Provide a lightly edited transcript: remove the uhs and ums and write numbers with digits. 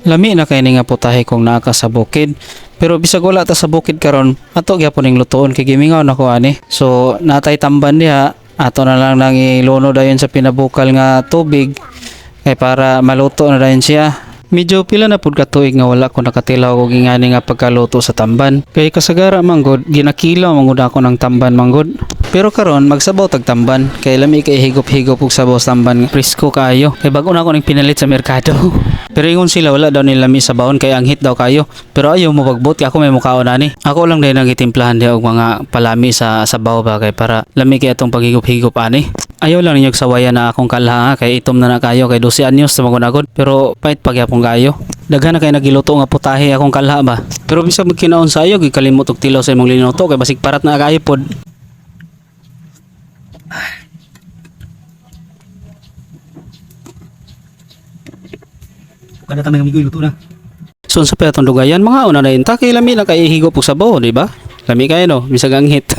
Lami na kay ni nga putahe kung naa ka sa bukid. Pero bisag wala ta sa bukid karon, ato gyapon ning lutuon kay gimingaw na ko ani. So natay tamban diha, ato na lang nang iluno dayon sa pinabukal nga tubig kay para maluto na dayon siya. Medyo pila na pud ka tuig nga wala ko nakatilaw og ingani nga pagkaluto sa tamban. Kay kasagara manggod ginakilaw manggod ako ng tamban manggod. Pero karon magsabaw tag tamban kay lami kay higop-higop og sabaw sa tamban nga presko kaayo. Kay bag-o na ako ning pinalit sa merkado. Pero ingon sila wala daw nila lami sa bawon kay ang hit daw kayo. Pero ayaw mo pagbot kay ako may mukhaon ani. Ako lang dahil nagitimplahan di og mga palami sa sabaw ba kay para lami kay atong paghigop-higop ani. Ayaw lang ninyo sawayan na akong kalha kay itom na kayo kay 12 anyos sa magunagod pero pait pagyapon kayo. Daghan na kay nagiluto nga putahe akong kalha ba. Pero bisag magkinaon sa ayo gikalimot og tilaw sa imong linuto kay basig parat na kayo pod. Kada tamay amigo luto na. So sa petong dugayan mga una na inta kay lami na kay higop og sabaw di ba? Lami kayo no bisag ang hit.